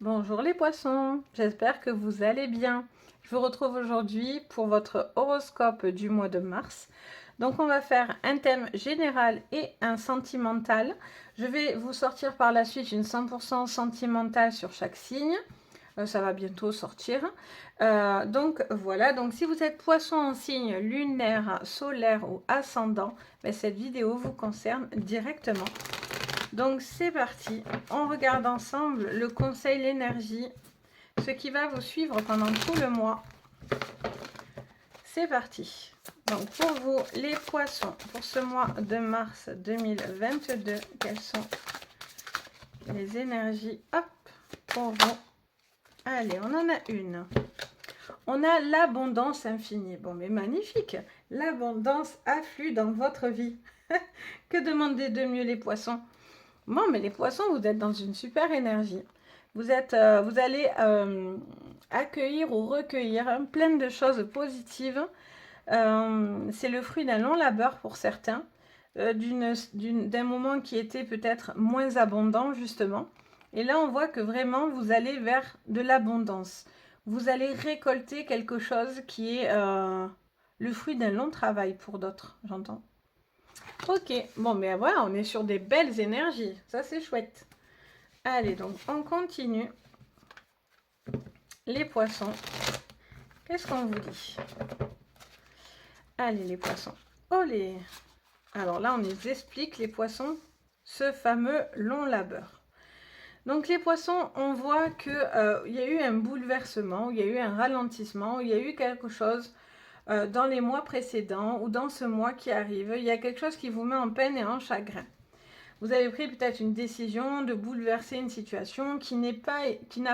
Bonjour les poissons, j'espère que vous allez bien. Je vous retrouve aujourd'hui pour votre horoscope du mois de mars. Donc on va faire un thème général et un sentimental. Je vais vous sortir par la suite une 100% sentimentale sur chaque signe. Ça va bientôt sortir. Donc voilà, donc si vous êtes poisson en signe lunaire, solaire ou ascendant, ben, cette vidéo vous concerne directement. Donc c'est parti, on regarde ensemble le conseil l'énergie, ce qui va vous suivre pendant tout le mois. C'est parti. Donc pour vous les poissons, pour ce mois de mars 2022, quelles sont les énergies hop, pour vous? Allez, on en a une. On a l'abondance infinie. Bon mais magnifique, l'abondance afflue dans votre vie. Que demander de mieux les poissons? Bon, mais les poissons, vous êtes dans une super énergie. Vous allez accueillir ou recueillir plein de choses positives. C'est le fruit d'un long labeur pour certains, d'un moment qui était peut-être moins abondant, justement. Et là, on voit que vraiment, vous allez vers de l'abondance. Vous allez récolter quelque chose qui est le fruit d'un long travail pour d'autres, j'entends. Ok, bon, mais voilà, on est sur des belles énergies. Ça, c'est chouette. Allez, donc, on continue. Les poissons. Qu'est-ce qu'on vous dit? Allez, les poissons. Oh, les... Alors là, on nous explique, les poissons, ce fameux long labeur. Donc, les poissons, on voit qu'il y a eu un bouleversement, il y a eu un ralentissement, il y a eu quelque chose dans les mois précédents ou dans ce mois qui arrive. Il y a quelque chose qui vous met en peine et en chagrin. Vous avez pris peut-être une décision de bouleverser une situation qui n'a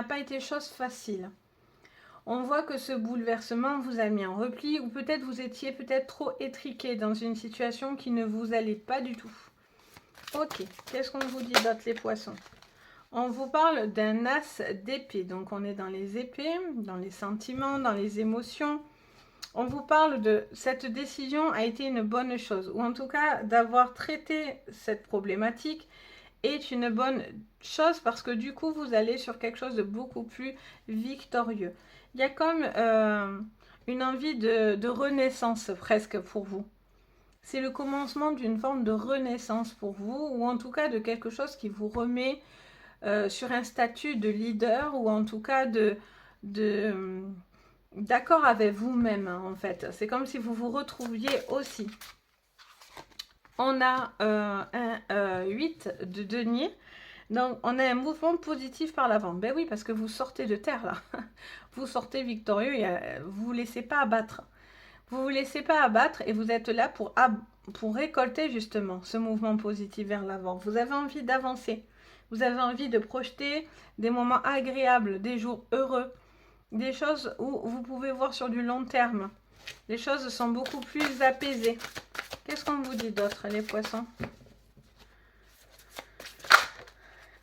pas été chose facile. On voit que ce bouleversement vous a mis en repli ou peut-être vous étiez peut-être trop étriqué dans une situation qui ne vous allait pas du tout. Ok, qu'est-ce qu'on vous dit d'autre les poissons? On vous parle d'un as d'épée, donc on est dans les épées, dans les sentiments, dans les émotions. On vous parle de cette décision a été une bonne chose, ou en tout cas d'avoir traité cette problématique est une bonne chose parce que du coup vous allez sur quelque chose de beaucoup plus victorieux. Il y a comme une envie de renaissance presque pour vous. C'est le commencement d'une forme de renaissance pour vous ou en tout cas de quelque chose qui vous remet sur un statut de leader ou en tout cas d'accord avec vous-même en fait. C'est comme si vous vous retrouviez aussi. On a un 8 de denier. Donc, on a un mouvement positif par l'avant. Ben oui, parce que vous sortez de terre, là. Vous sortez victorieux et vous ne vous laissez pas abattre. Vous ne vous laissez pas abattre et vous êtes là pour récolter, justement, ce mouvement positif vers l'avant. Vous avez envie d'avancer. Vous avez envie de projeter des moments agréables, des jours heureux, des choses où vous pouvez voir sur du long terme. Les choses sont beaucoup plus apaisées. Qu'est-ce qu'on vous dit d'autre, les poissons?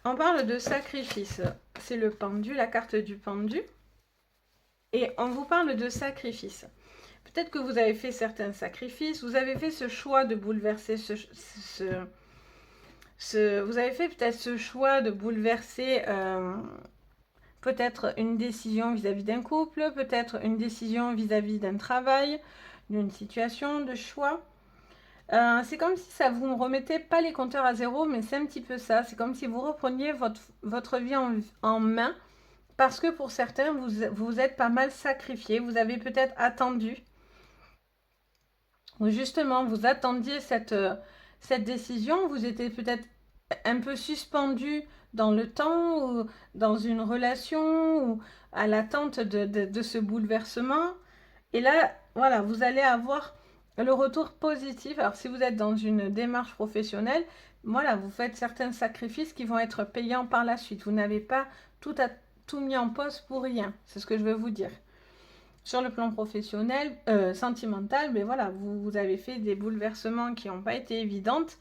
On parle de sacrifice. C'est le pendu, la carte du pendu. Et on vous parle de sacrifice. Peut-être que vous avez fait certains sacrifices. Vous avez fait ce choix de bouleverser vous avez fait peut-être ce choix de bouleverser peut-être une décision vis-à-vis d'un couple, peut-être une décision vis-à-vis d'un travail, d'une situation de choix. C'est comme si ça vous remettait pas les compteurs à zéro, mais c'est un petit peu ça. C'est comme si vous repreniez votre vie en main, parce que pour certains, vous êtes pas mal sacrifié. Vous avez peut-être attendu, ou justement, vous attendiez cette décision. Vous étiez peut-être un peu suspendu dans le temps, ou dans une relation, ou à l'attente de ce bouleversement. Et là, voilà, vous allez avoir le retour positif. Alors, si vous êtes dans une démarche professionnelle, voilà, vous faites certains sacrifices qui vont être payants par la suite. Vous n'avez pas tout mis en pause pour rien. C'est ce que je veux vous dire. Sur le plan professionnel, sentimental, mais voilà, vous avez fait des bouleversements qui n'ont pas été évidentes.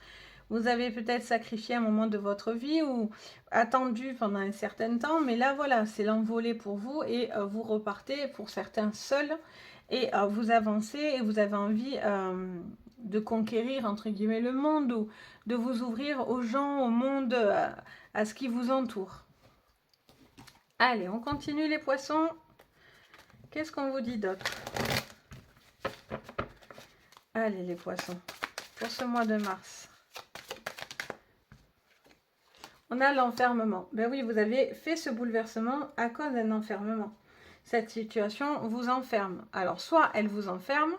Vous avez peut-être sacrifié un moment de votre vie ou attendu pendant un certain temps, mais là, voilà, c'est l'envolée pour vous et vous repartez pour certains seuls et vous avancez et vous avez envie de conquérir, entre guillemets, le monde ou de vous ouvrir aux gens, au monde, à ce qui vous entoure. Allez, on continue les poissons. Qu'est-ce qu'on vous dit d'autre? Allez les poissons, pour ce mois de mars. On a l'enfermement. Ben oui, vous avez fait ce bouleversement à cause d'un enfermement. Cette situation vous enferme. Alors, soit elle vous enferme,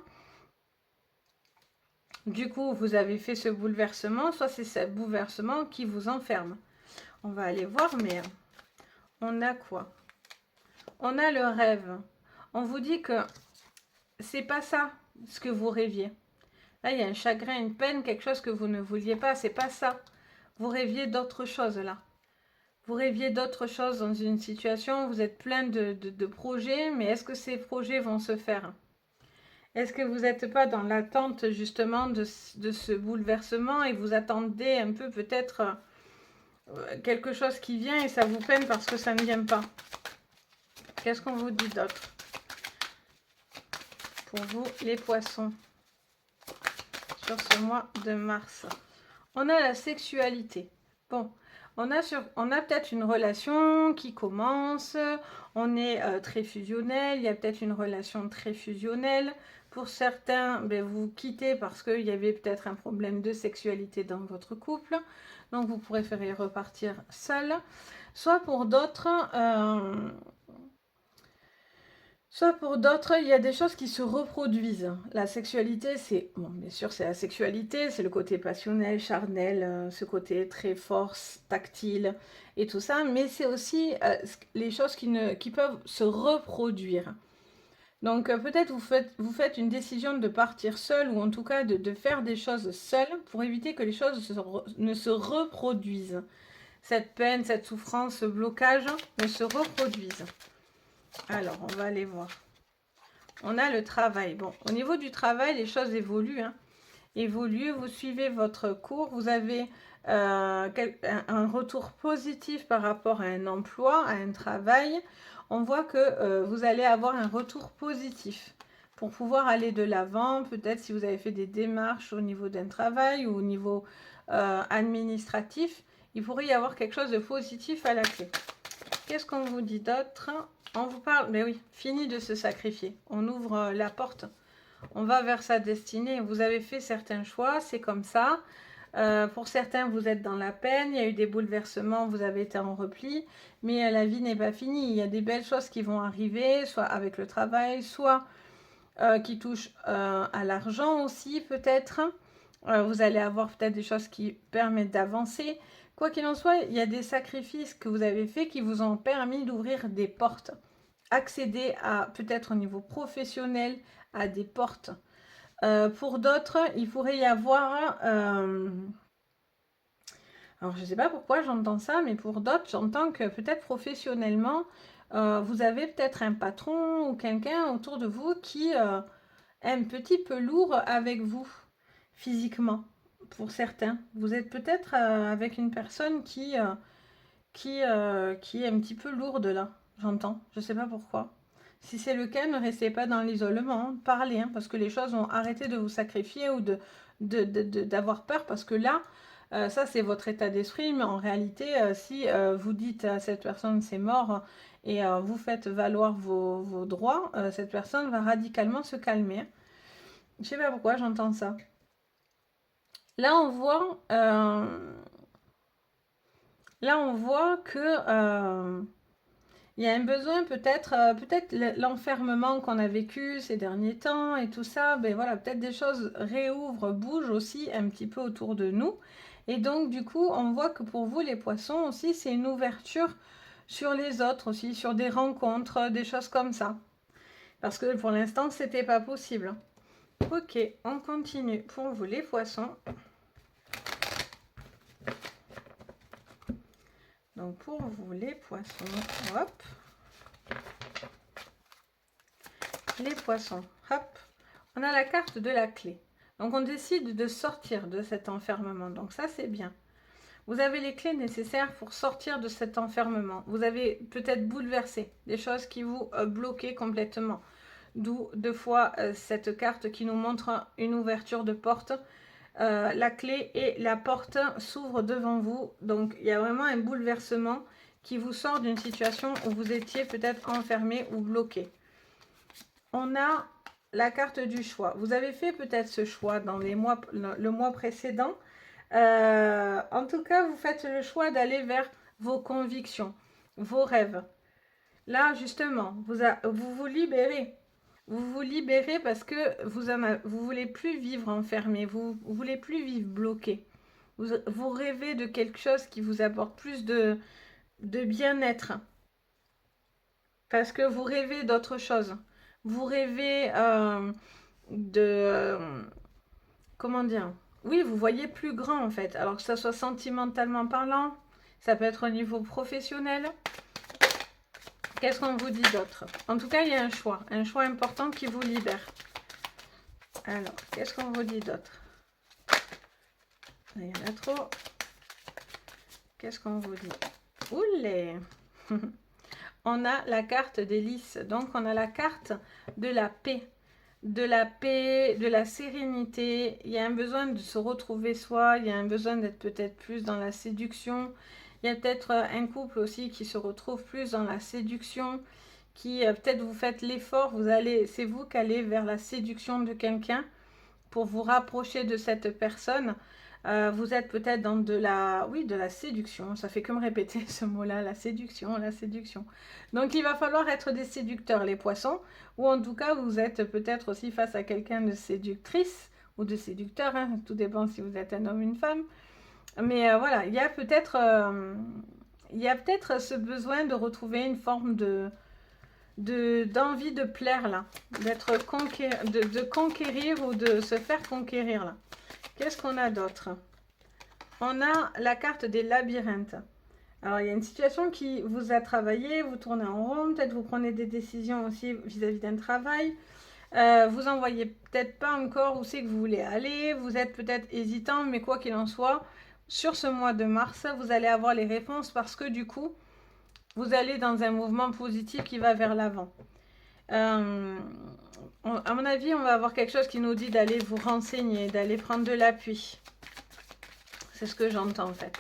du coup, vous avez fait ce bouleversement, soit c'est ce bouleversement qui vous enferme. On va aller voir, mais on a quoi? On a le rêve. On vous dit que c'est pas ça ce que vous rêviez. Là, il y a un chagrin, une peine, quelque chose que vous ne vouliez pas. C'est pas ça. Vous rêviez d'autre chose là. Vous rêviez d'autre chose dans une situation. Vous êtes plein de projets, mais est-ce que ces projets vont se faire? Est-ce que vous n'êtes pas dans l'attente justement de ce bouleversement et vous attendez un peu peut-être quelque chose qui vient et ça vous peine parce que ça ne vient pas? Qu'est-ce qu'on vous dit d'autre pour vous les poissons sur ce mois de mars? On a la sexualité. Bon, on a peut-être une relation qui commence, on est très fusionnel, il y a peut-être une relation très fusionnelle. Pour certains, ben, vous quittez parce qu'il y avait peut-être un problème de sexualité dans votre couple, donc vous préférez repartir seul. Soit pour d'autres, il y a des choses qui se reproduisent. La sexualité, c'est, bon, bien sûr, c'est la sexualité, c'est le côté passionnel, charnel, ce côté très fort, tactile et tout ça, mais c'est aussi les choses qui peuvent se reproduire. Donc peut-être vous faites une décision de partir seul ou en tout cas de faire des choses seul pour éviter que les choses ne se reproduisent. Cette peine, cette souffrance, ce blocage ne se reproduisent. Alors, on va aller voir. On a le travail. Bon, au niveau du travail, les choses évoluent. Évoluent, vous suivez votre cours, vous avez un retour positif par rapport à un emploi, à un travail. On voit que vous allez avoir un retour positif pour pouvoir aller de l'avant. Peut-être si vous avez fait des démarches au niveau d'un travail ou au niveau administratif, il pourrait y avoir quelque chose de positif à la clé. Qu'est-ce qu'on vous dit d'autre? On vous parle, mais oui, fini de se sacrifier. On ouvre la porte, on va vers sa destinée. Vous avez fait certains choix, c'est comme ça. Pour certains, vous êtes dans la peine, il y a eu des bouleversements, vous avez été en repli, mais la vie n'est pas finie. Il y a des belles choses qui vont arriver, soit avec le travail, soit qui touchent à l'argent aussi, peut-être. Vous allez avoir peut-être des choses qui permettent d'avancer. Quoi qu'il en soit, il y a des sacrifices que vous avez faits qui vous ont permis d'ouvrir des portes. Accéder à, peut-être au niveau professionnel, à des portes. Pour d'autres, il pourrait y avoir... alors, je ne sais pas pourquoi j'entends ça, mais pour d'autres, j'entends que peut-être professionnellement, vous avez peut-être un patron ou quelqu'un autour de vous qui est un petit peu lourd avec vous, physiquement. Pour certains, vous êtes peut-être avec une personne qui est un petit peu lourde là, j'entends. Je ne sais pas pourquoi. Si c'est le cas, ne restez pas dans l'isolement, hein, parlez, hein, parce que les choses vont arrêter de vous sacrifier ou d'avoir peur, parce que là, ça c'est votre état d'esprit, mais en réalité, si vous dites à cette personne c'est mort et vous faites valoir vos droits, cette personne va radicalement se calmer. Hein. Je sais pas pourquoi j'entends ça. Là, on voit, que il y a un besoin peut-être l'enfermement qu'on a vécu ces derniers temps et tout ça, ben voilà, peut-être des choses réouvrent, bougent aussi un petit peu autour de nous. Et donc du coup, on voit que pour vous les poissons aussi, c'est une ouverture sur les autres aussi, sur des rencontres, des choses comme ça. Parce que pour l'instant, c'était pas possible. Ok, on continue pour vous les poissons. Donc pour vous les poissons, hop. Les poissons, hop. On a la carte de la clé. Donc on décide de sortir de cet enfermement. Donc ça c'est bien. Vous avez les clés nécessaires pour sortir de cet enfermement. Vous avez peut-être bouleversé des choses qui vous bloquaient complètement. D'où deux fois cette carte qui nous montre une ouverture de porte. La clé et la porte s'ouvrent devant vous. Donc il y a vraiment un bouleversement qui vous sort d'une situation où vous étiez peut-être enfermé ou bloqué. On a la carte du choix. Vous avez fait peut-être ce choix dans le mois précédent. En tout cas, vous faites le choix d'aller vers vos convictions, vos rêves. Là, justement, vous vous libérez. Vous vous libérez parce que vous voulez plus vivre enfermé, vous voulez plus vivre bloqué. Vous rêvez de quelque chose qui vous apporte plus de bien-être. Parce que vous rêvez d'autre chose. Vous rêvez comment dire? Oui, vous voyez plus grand en fait. Alors que ça soit sentimentalement parlant, ça peut être au niveau professionnel. Qu'est-ce qu'on vous dit d'autre? En tout cas, il y a un choix important qui vous libère. Alors, qu'est-ce qu'on vous dit d'autre? Il y en a trop. Qu'est-ce qu'on vous dit? Oulé. On a la carte des lys. Donc, on a la carte de la paix. De la paix, de la sérénité. Il y a un besoin de se retrouver soi. Il y a un besoin d'être peut-être plus dans la séduction. Il y a peut-être un couple aussi qui se retrouve plus dans la séduction. Qui peut-être vous faites l'effort. C'est vous qui allez vers la séduction de quelqu'un pour vous rapprocher de cette personne. Vous êtes peut-être dans de la séduction. Ça fait que me répéter ce mot-là, la séduction, la séduction. Donc, il va falloir être des séducteurs, les poissons. Ou en tout cas, vous êtes peut-être aussi face à quelqu'un de séductrice ou de séducteur. Hein, tout dépend si vous êtes un homme ou une femme. Mais voilà, il y a peut-être ce besoin de retrouver une forme d'envie de plaire là, de conquérir ou de se faire conquérir là. Qu'est-ce qu'on a d'autre? On a la carte des labyrinthes. Alors, il y a une situation qui vous a travaillé, vous tournez en rond, peut-être vous prenez des décisions aussi vis-à-vis d'un travail. Vous en voyez peut-être pas encore où c'est que vous voulez aller, vous êtes peut-être hésitant, mais quoi qu'il en soit, sur ce mois de mars, vous allez avoir les réponses parce que du coup, vous allez dans un mouvement positif qui va vers l'avant. À mon avis, on va avoir quelque chose qui nous dit d'aller vous renseigner, d'aller prendre de l'appui. C'est ce que j'entends en fait.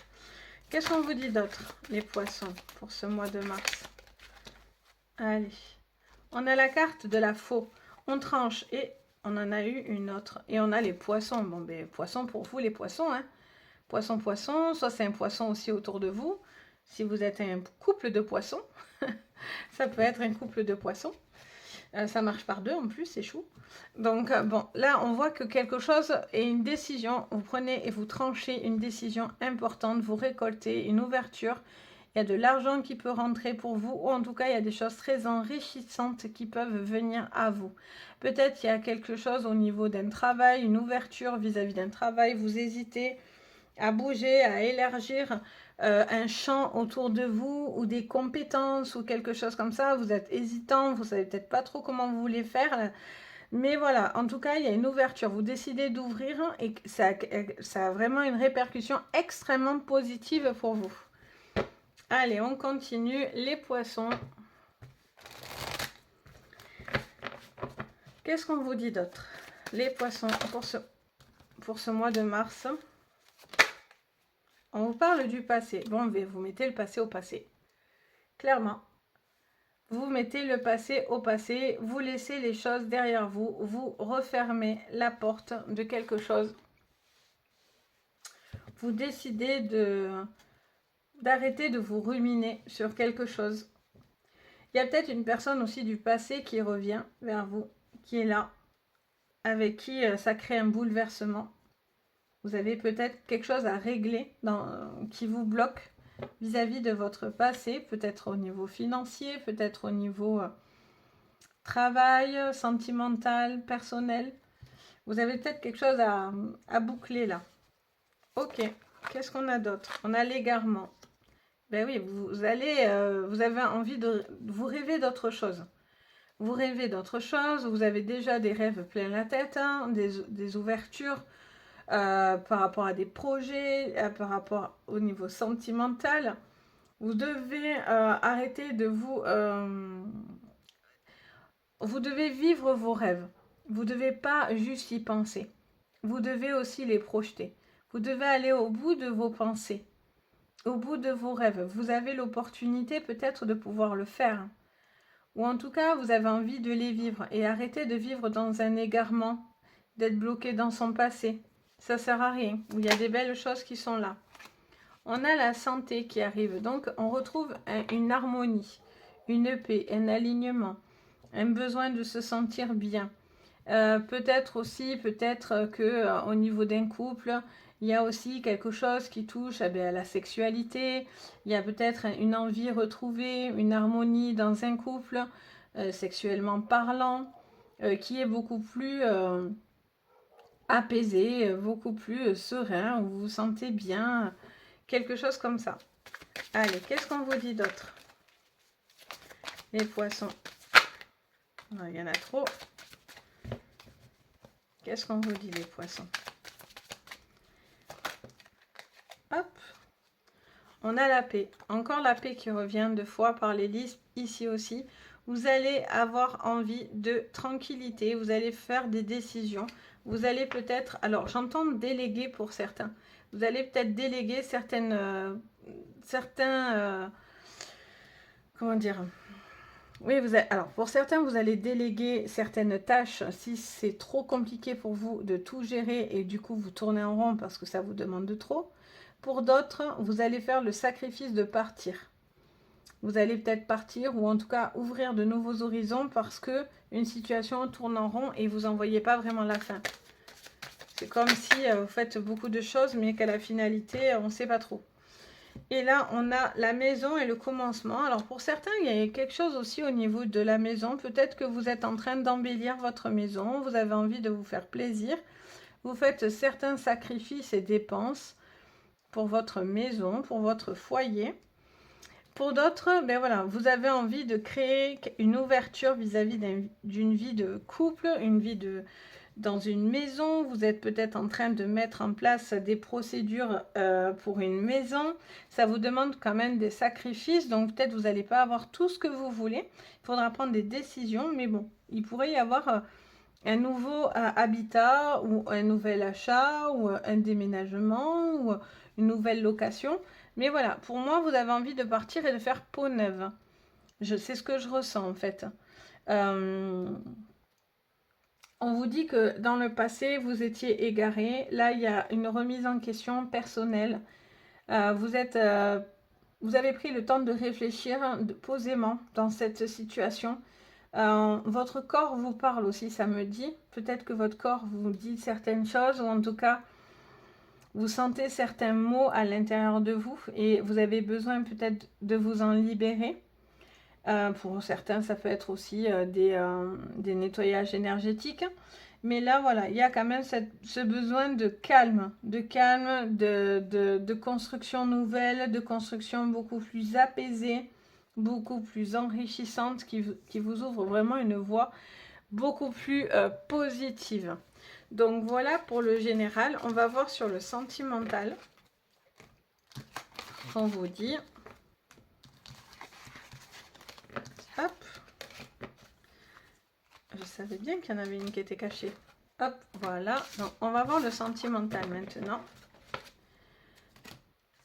Qu'est-ce qu'on vous dit d'autre, les poissons, pour ce mois de mars? Allez. On a la carte de la faux. On tranche et on en a eu une autre. Et on a les poissons. Bon, ben, poissons pour vous, les poissons. Hein. Poisson, poisson. Soit c'est un poisson aussi autour de vous. Si vous êtes un couple de poissons, ça peut être un couple de poissons. Ça marche par deux en plus, c'est chou. Donc, bon, là, on voit que quelque chose est une décision. Vous prenez et vous tranchez une décision importante. Vous récoltez une ouverture. Il y a de l'argent qui peut rentrer pour vous. Ou en tout cas, il y a des choses très enrichissantes qui peuvent venir à vous. Peut-être il y a quelque chose au niveau d'un travail, une ouverture vis-à-vis d'un travail. Vous hésitez à bouger, à élargir un champ autour de vous ou des compétences ou quelque chose comme ça. Vous êtes hésitant, vous savez peut-être pas trop comment vous voulez faire. Mais voilà, en tout cas, il y a une ouverture. Vous décidez d'ouvrir et ça a vraiment une répercussion extrêmement positive pour vous. Allez, on continue. Les poissons. Qu'est-ce qu'on vous dit d'autre? Les poissons pour ce mois de mars. On vous parle du passé. Bon, vous mettez le passé au passé. Clairement. Vous mettez le passé au passé. Vous laissez les choses derrière vous. Vous refermez la porte de quelque chose. Vous décidez d'arrêter de vous ruminer sur quelque chose. Il y a peut-être une personne aussi du passé qui revient vers vous, qui est là, avec qui ça crée un bouleversement. Vous avez peut-être quelque chose à régler qui vous bloque vis-à-vis de votre passé, peut-être au niveau financier, peut-être au niveau travail, sentimental, personnel. Vous avez peut-être quelque chose à boucler là. Ok, qu'est-ce qu'on a d'autre? On a l'égarement. Ben oui, vous avez envie vous rêvez d'autre chose. Vous rêvez d'autre chose, vous avez déjà des rêves plein la tête, hein, des ouvertures par rapport à des projets, par rapport au niveau sentimental. Vous devez arrêter de vous devez vivre vos rêves. Vous ne devez pas juste y penser. Vous devez aussi les projeter. Vous devez aller au bout de vos pensées. au bout de vos rêves. Vous avez l'opportunité peut-être de pouvoir le faire. Ou en tout cas, vous avez envie de les vivre. Et arrêtez de vivre dans un égarement, d'être bloqué dans son passé. Ça sert à rien. Il y a des belles choses qui sont là. On a la santé qui arrive. Donc, on retrouve une harmonie, une paix, un alignement, un besoin de se sentir bien. Peut-être aussi, peut-être que au niveau d'un couple, il y a aussi quelque chose qui touche à la sexualité. Il y a peut-être une envie retrouvée, une harmonie dans un couple, sexuellement parlant, qui est beaucoup plus apaisé, beaucoup plus serein, où vous vous sentez bien, quelque chose comme ça. Allez, qu'est-ce qu'on vous dit d'autre? Les poissons. Non, il y en a trop. Qu'est-ce qu'on vous dit, les poissons? Hop. On a la paix. Encore la paix qui revient deux fois par les listes ici aussi. Vous allez avoir envie de tranquillité. Vous allez faire des décisions. Vous allez peut-être... Alors, j'entends déléguer pour certains. Vous allez peut-être déléguer comment dire? Oui, alors pour certains, vous allez déléguer certaines tâches si c'est trop compliqué pour vous de tout gérer et du coup vous tournez en rond parce que ça vous demande de trop. Pour d'autres, vous allez faire le sacrifice de partir. Vous allez peut-être partir ou en tout cas ouvrir de nouveaux horizons parce que une situation tourne en rond et vous n'en voyez pas vraiment la fin. C'est comme si vous faites beaucoup de choses mais qu'à la finalité, on ne sait pas trop. Et là, on a la maison et le commencement. Alors, pour certains, il y a quelque chose aussi au niveau de la maison. Peut-être que vous êtes en train d'embellir votre maison. Vous avez envie de vous faire plaisir. Vous faites certains sacrifices et dépenses pour votre maison, pour votre foyer. Pour d'autres, ben voilà, vous avez envie de créer une ouverture vis-à-vis d'une vie de couple, une vie dans une maison, vous êtes peut-être en train de mettre en place des procédures pour une maison. Ça vous demande quand même des sacrifices, donc peut-être vous n'allez pas avoir tout ce que vous voulez. Il faudra prendre des décisions, mais bon, il pourrait y avoir un nouveau habitat ou un nouvel achat ou un déménagement ou une nouvelle location. Mais voilà, pour moi, vous avez envie de partir et de faire peau neuve. C'est ce que je ressens en fait. On vous dit que dans le passé, vous étiez égaré. Là, il y a une remise en question personnelle. Vous avez pris le temps de réfléchir posément dans cette situation. Votre corps vous parle aussi, ça me dit. Peut-être que votre corps vous dit certaines choses, ou en tout cas, vous sentez certains mots à l'intérieur de vous et vous avez besoin peut-être de vous en libérer. Pour certains, ça peut être aussi des nettoyages énergétiques. Mais là, voilà, il y a quand même ce besoin de calme, de construction nouvelle, de construction beaucoup plus apaisée, beaucoup plus enrichissante, qui vous ouvre vraiment une voie beaucoup plus positive. Donc voilà pour le général. On va voir sur le sentimental. On vous dit... Hop. Je savais bien qu'il y en avait une qui était cachée. Hop, voilà. Donc, on va voir le sentimental maintenant.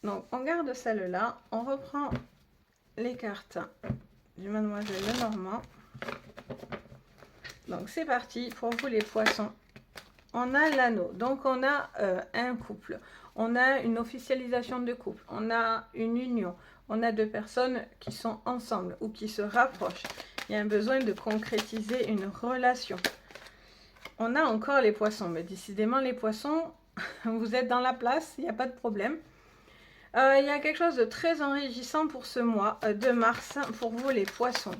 Donc, on garde celle-là. On reprend les cartes du Mademoiselle Lenormand. Donc, c'est parti pour vous les poissons. On a l'anneau. Donc, on a un couple. On a une officialisation de couple. On a une union. On a deux personnes qui sont ensemble ou qui se rapprochent. Il y a un besoin de concrétiser une relation. On a encore les poissons. Mais décidément, les poissons, vous êtes dans la place. Il n'y a pas de problème. Il y a quelque chose de très enrichissant pour ce mois de mars pour vous les poissons.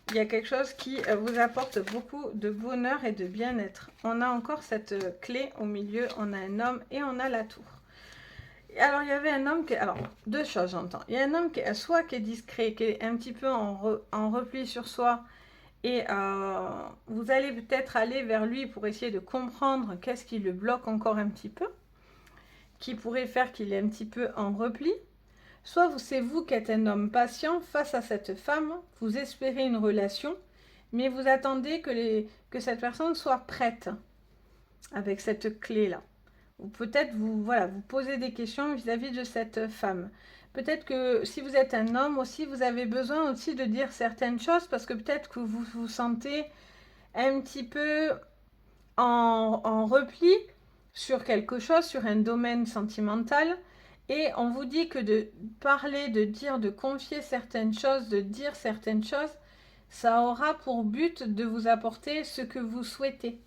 Il y a quelque chose qui vous apporte beaucoup de bonheur et de bien-être. On a encore cette clé au milieu. On a un homme et on a la tour. Alors, il y avait un homme qui... Alors, deux choses, j'entends. Il y a un homme qui est discret, qui est un petit peu en repli sur soi. Et vous allez peut-être aller vers lui pour essayer de comprendre qu'est-ce qui le bloque encore un petit peu. Qui pourrait faire qu'il est un petit peu en repli. Soit c'est vous qui êtes un homme patient face à cette femme. Vous espérez une relation. Mais vous attendez que cette personne soit prête avec cette clé-là. Ou peut-être vous posez des questions vis-à-vis de cette femme. Peut-être que si vous êtes un homme aussi, vous avez besoin aussi de dire certaines choses parce que peut-être que vous vous sentez un petit peu en repli sur quelque chose, sur un domaine sentimental. Et on vous dit que de parler, de dire, de confier certaines choses, de dire certaines choses, ça aura pour but de vous apporter ce que vous souhaitez.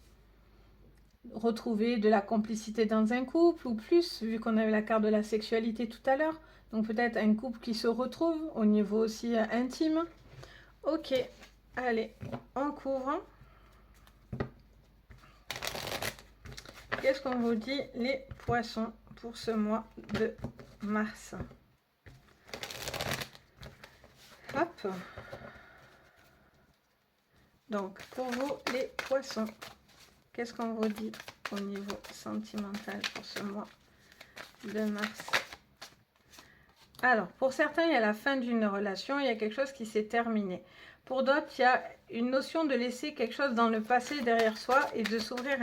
Retrouver de la complicité dans un couple ou plus, vu qu'on a eu la carte de la sexualité tout à l'heure. Donc peut-être un couple qui se retrouve au niveau aussi intime. Ok, allez, on couvre. Qu'est-ce qu'on vous dit les poissons pour ce mois de mars? Hop. Donc pour vous les poissons, qu'est-ce qu'on vous dit au niveau sentimental pour ce mois de mars? Alors, pour certains, il y a la fin d'une relation, il y a quelque chose qui s'est terminé. Pour d'autres, il y a une notion de laisser quelque chose dans le passé derrière soi et de s'ouvrir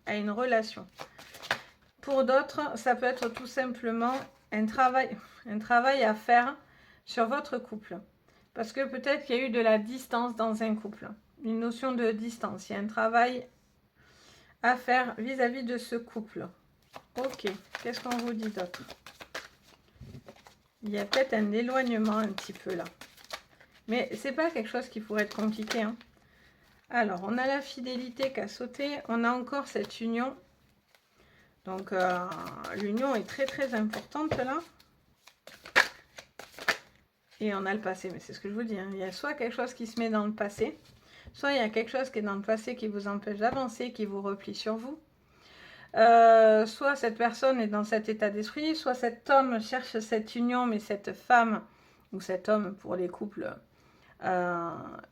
à une relation. Pour d'autres, ça peut être tout simplement un travail à faire sur votre couple. Parce que peut-être qu'il y a eu de la distance dans un couple. Une notion de distance. Il y a un travail à faire vis-à-vis de ce couple. Ok, qu'est-ce qu'on vous dit d'autre? Il y a peut-être un éloignement un petit peu là. Mais c'est pas quelque chose qui pourrait être compliqué. Hein. Alors, on a la fidélité qui a sauté. On a encore cette union. Donc, l'union est très très importante là. Et on a le passé. Mais c'est ce que je vous dis. Hein. Il y a soit quelque chose qui se met dans le passé. Soit il y a quelque chose qui est dans le passé qui vous empêche d'avancer, qui vous replie sur vous. Soit cette personne est dans cet état d'esprit, soit cet homme cherche cette union, mais cette femme, ou cet homme pour les couples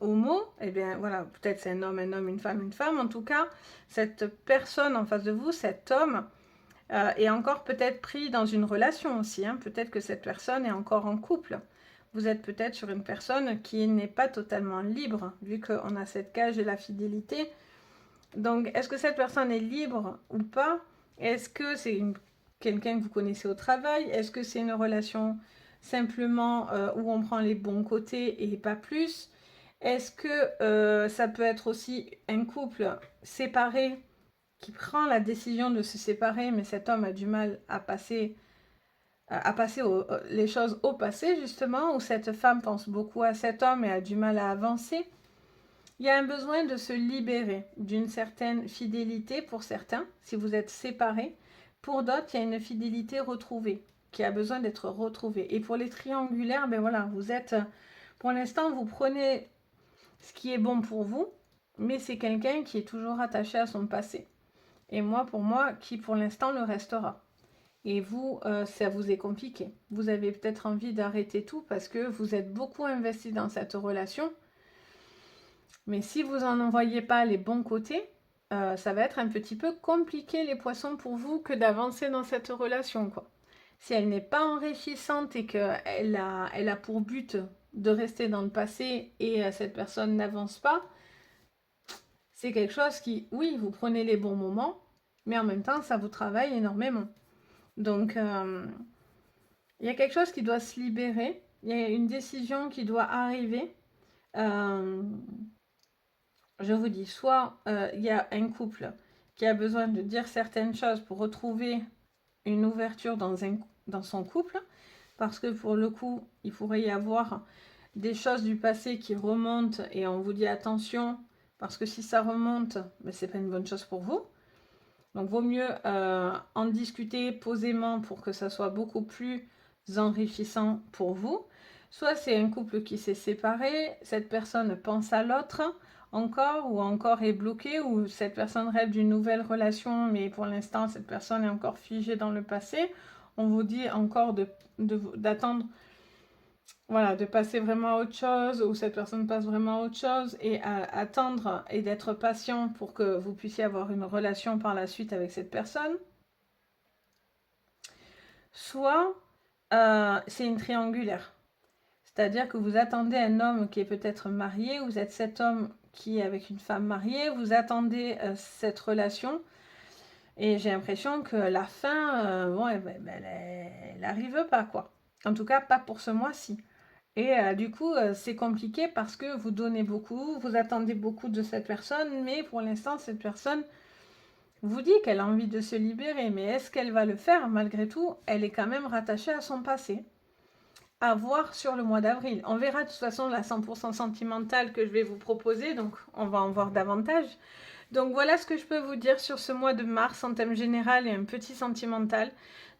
homo, eh bien voilà, peut-être c'est un homme, une femme. En tout cas, cette personne en face de vous, cet homme, est encore peut-être pris dans une relation aussi. Hein. Peut-être que cette personne est encore en couple. Vous êtes peut-être sur une personne qui n'est pas totalement libre, vu qu'on a cette cage de la fidélité. Donc, est-ce que cette personne est libre ou pas? Est-ce que c'est quelqu'un que vous connaissez au travail? Est-ce que c'est une relation simplement où on prend les bons côtés et pas plus? Est-ce que ça peut être aussi un couple séparé qui prend la décision de se séparer, mais cet homme a du mal à passer les choses au passé, justement, où cette femme pense beaucoup à cet homme et a du mal à avancer? Il y a un besoin de se libérer d'une certaine fidélité pour certains, si vous êtes séparés. Pour d'autres, il y a une fidélité retrouvée, qui a besoin d'être retrouvée. Et pour les triangulaires, ben voilà, vous êtes, pour l'instant, vous prenez ce qui est bon pour vous, mais c'est quelqu'un qui est toujours attaché à son passé. Et moi, pour moi, qui pour l'instant le restera. Et vous, ça vous est compliqué. Vous avez peut-être envie d'arrêter tout parce que vous êtes beaucoup investi dans cette relation. Mais si vous n'en voyez pas les bons côtés, ça va être un petit peu compliqué les poissons pour vous que d'avancer dans cette relation, quoi. Si elle n'est pas enrichissante et qu'elle a pour but de rester dans le passé et cette personne n'avance pas, c'est quelque chose qui, oui, vous prenez les bons moments, mais en même temps, ça vous travaille énormément. Donc, il y a quelque chose qui doit se libérer, il y a une décision qui doit arriver. Je vous dis, soit il y a un couple qui a besoin de dire certaines choses pour retrouver une ouverture dans son couple, parce que pour le coup, il pourrait y avoir des choses du passé qui remontent et on vous dit attention, parce que si ça remonte, ben, c'est pas une bonne chose pour vous. Donc, vaut mieux en discuter posément pour que ça soit beaucoup plus enrichissant pour vous. Soit c'est un couple qui s'est séparé, cette personne pense à l'autre encore, ou encore est bloquée, ou cette personne rêve d'une nouvelle relation, mais pour l'instant, cette personne est encore figée dans le passé. On vous dit encore d'attendre, voilà, de passer vraiment à autre chose, ou cette personne passe vraiment à autre chose, et à attendre et d'être patient pour que vous puissiez avoir une relation par la suite avec cette personne. Soit c'est une triangulaire. C'est-à-dire que vous attendez un homme qui est peut-être marié, vous êtes cet homme qui est avec une femme mariée, vous attendez cette relation, et j'ai l'impression que la fin, bon, elle n'arrive pas, quoi. En tout cas, pas pour ce mois-ci. Et du coup, c'est compliqué parce que vous donnez beaucoup, vous attendez beaucoup de cette personne, mais pour l'instant, cette personne vous dit qu'elle a envie de se libérer. Mais est-ce qu'elle va le faire? Malgré tout, elle est quand même rattachée à son passé. À voir sur le mois d'avril. On verra de toute façon la 100% sentimentale que je vais vous proposer, donc on va en voir davantage. Donc voilà ce que je peux vous dire sur ce mois de mars en thème général et un petit sentimental.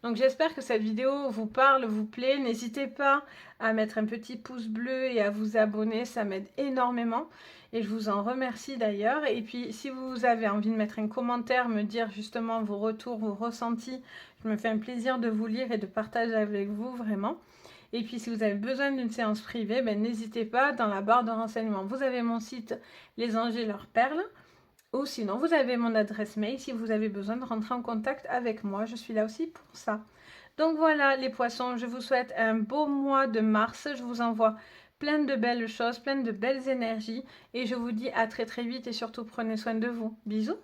Donc j'espère que cette vidéo vous parle, vous plaît. N'hésitez pas à mettre un petit pouce bleu et à vous abonner, ça m'aide énormément. Et je vous en remercie d'ailleurs. Et puis si vous avez envie de mettre un commentaire, me dire justement vos retours, vos ressentis, je me fais un plaisir de vous lire et de partager avec vous vraiment. Et puis si vous avez besoin d'une séance privée, ben, n'hésitez pas, dans la barre de renseignements, vous avez mon site Les Anges et leurs perles. Ou sinon, vous avez mon adresse mail si vous avez besoin de rentrer en contact avec moi. Je suis là aussi pour ça. Donc voilà les poissons, je vous souhaite un beau mois de mars. Je vous envoie plein de belles choses, plein de belles énergies. Et je vous dis à très très vite et surtout prenez soin de vous. Bisous.